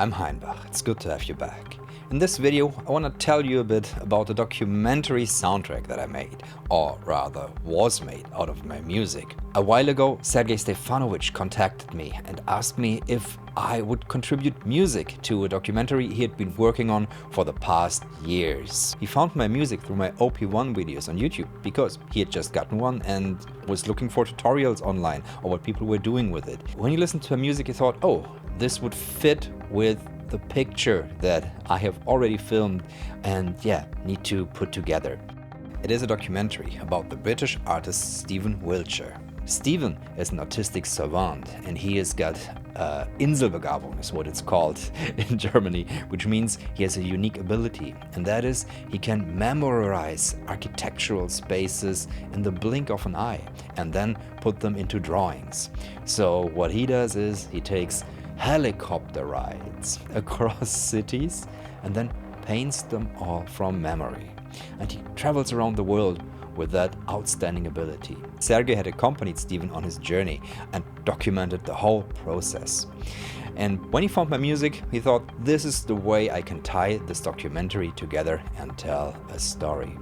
I'm Heinbach, it's good to have you back. In this video I want to tell you a bit about the documentary soundtrack that I made, or rather was made out of my music. A while ago Sergei Stefanovic contacted me and asked me if I would contribute music to a documentary he had been working on for the past years. He found my music through my OP-1 videos on YouTube because he had just gotten one and was looking for tutorials online or what people were doing with it. When he listened to my music he thought, oh, this would fit with the picture that I have already filmed and need to put together. It is a documentary about the British artist Stephen Wiltshire. Stephen is an autistic savant and he has got Inselbegabung is what it's called in Germany, which means he has a unique ability, and that is he can memorize architectural spaces in the blink of an eye and then put them into drawings. So what he does is he takes helicopter rides across cities and then paints them all from memory. And he travels around the world with that outstanding ability. Sergei had accompanied Stephen on his journey and documented the whole process. And when he found my music, he thought, this is the way I can tie this documentary together and tell a story.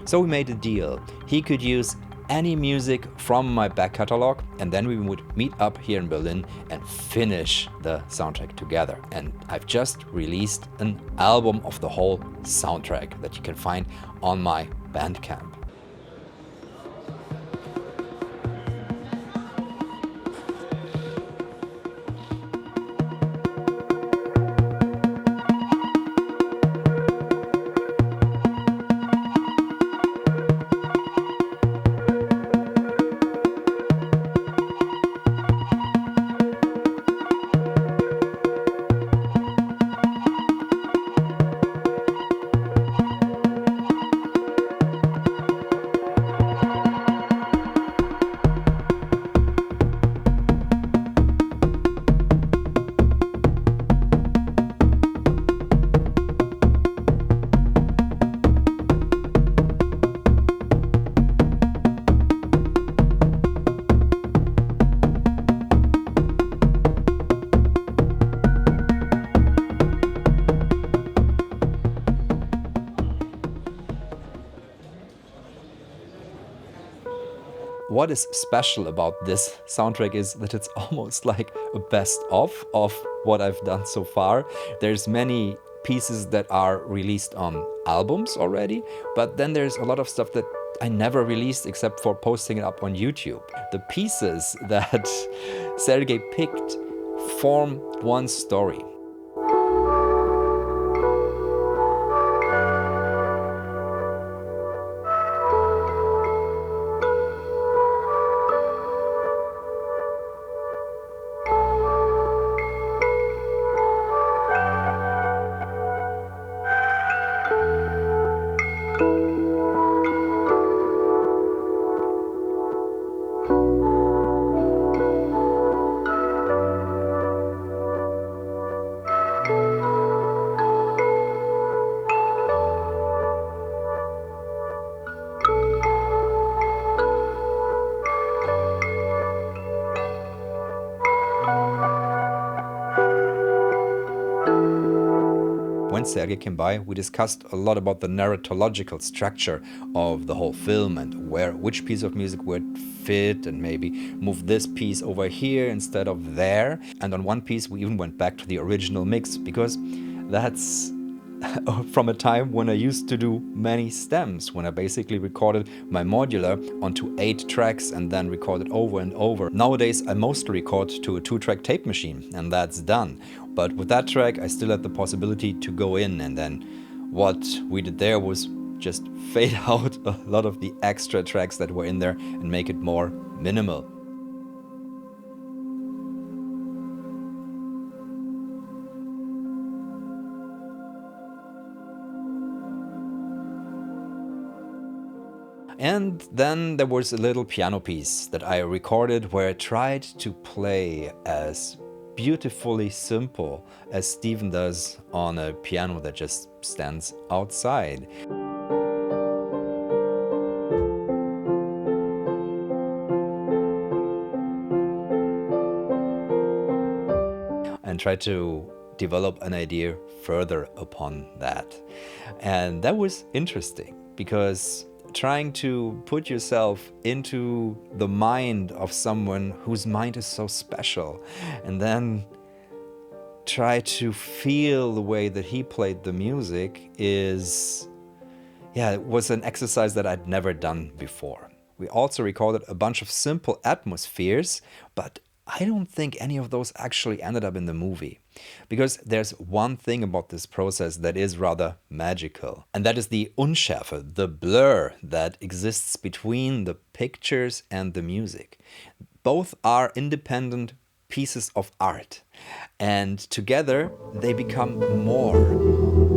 So we made a deal. He could use any music from my back catalog, and then we would meet up here in Berlin and finish the soundtrack together. And I've just released an album of the whole soundtrack that you can find on my Bandcamp. What is special about this soundtrack is that it's almost like a best-of of what I've done so far. There's many pieces that are released on albums already, but then there's a lot of stuff that I never released except for posting it up on YouTube. The pieces that Sergei picked form one story. When Sergei came by, we discussed a lot about the narratological structure of the whole film and which piece of music would fit, and maybe move this piece over here instead of there. And on one piece we even went back to the original mix, because that's from a time when I used to do many stems, when I basically recorded my modular onto 8 tracks and then recorded over and over. Nowadays I mostly record to a 2-track tape machine and that's done. But with that track I still had the possibility to go in, and then what we did there was just fade out a lot of the extra tracks that were in there and make it more minimal. And then there was a little piano piece that I recorded where I tried to play as beautifully simple as Stephen does on a piano that just stands outside. And try to develop an idea further upon that. And that was interesting, because trying to put yourself into the mind of someone whose mind is so special, and then try to feel the way that he played the music is, yeah, it was an exercise that I'd never done before. We also recorded a bunch of simple atmospheres, but I don't think any of those actually ended up in the movie. Because there's one thing about this process that is rather magical, and that is the Unschärfe, the blur that exists between the pictures and the music. Both are independent pieces of art, and together they become more.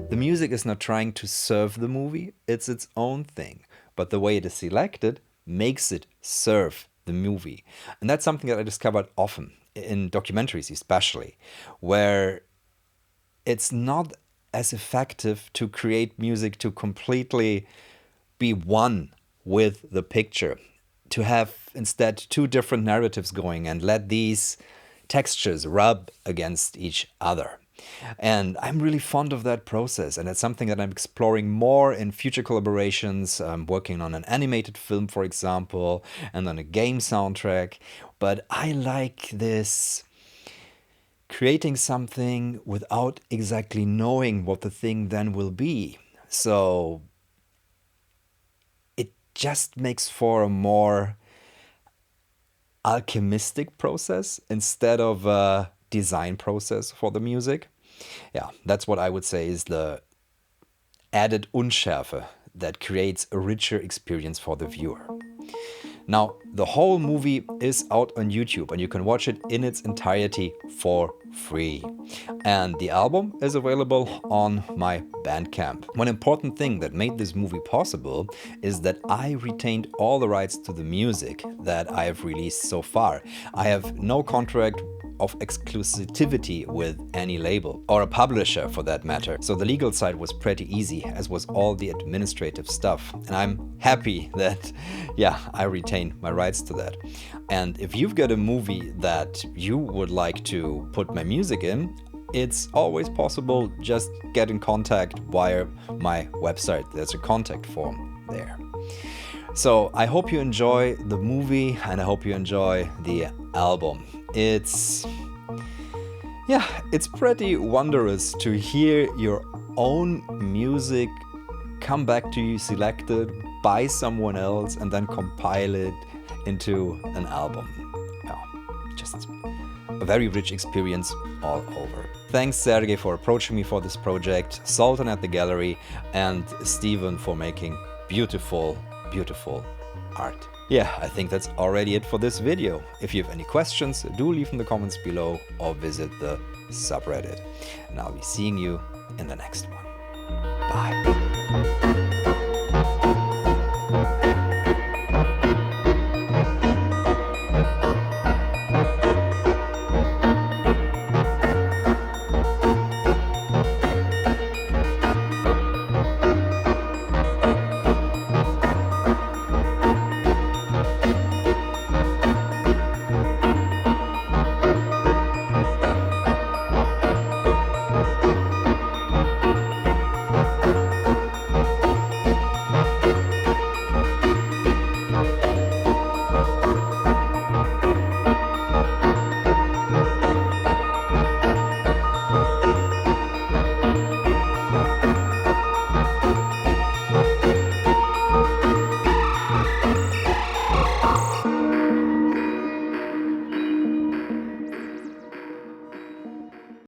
The music is not trying to serve the movie, it's its own thing. But the way it is selected makes it serve the movie. And that's something that I discovered often, in documentaries especially, where it's not as effective to create music to completely be one with the picture. To have instead two different narratives going and let these textures rub against each other. And I'm really fond of that process, and it's something that I'm exploring more in future collaborations. I'm working on an animated film, for example, and on a game soundtrack. But I like this creating something without exactly knowing what the thing then will be. So it just makes for a more alchemistic process instead of a design process for the music. Yeah, that's what I would say is the added Unschärfe that creates a richer experience for the viewer. Now, the whole movie is out on YouTube and you can watch it in its entirety for free. And the album is available on my Bandcamp. One important thing that made this movie possible is that I retained all the rights to the music that I have released so far. I have no contract of exclusivity with any label, or a publisher for that matter. So the legal side was pretty easy, as was all the administrative stuff. And I'm happy that, yeah, I retain my rights to that. And if you've got a movie that you would like to put my music in, it's always possible. Just get in contact via my website. There's a contact form there. So I hope you enjoy the movie and I hope you enjoy the album. It's pretty wondrous to hear your own music come back to you selected by someone else and then compile it into an album. Yeah, just a very rich experience all over. Thanks Sergey for approaching me for this project, Sultan at the gallery, and Stephen for making beautiful art. Yeah, I think that's already it for this video. If you have any questions, do leave in the comments below or visit the subreddit. And I'll be seeing you in the next one. Bye.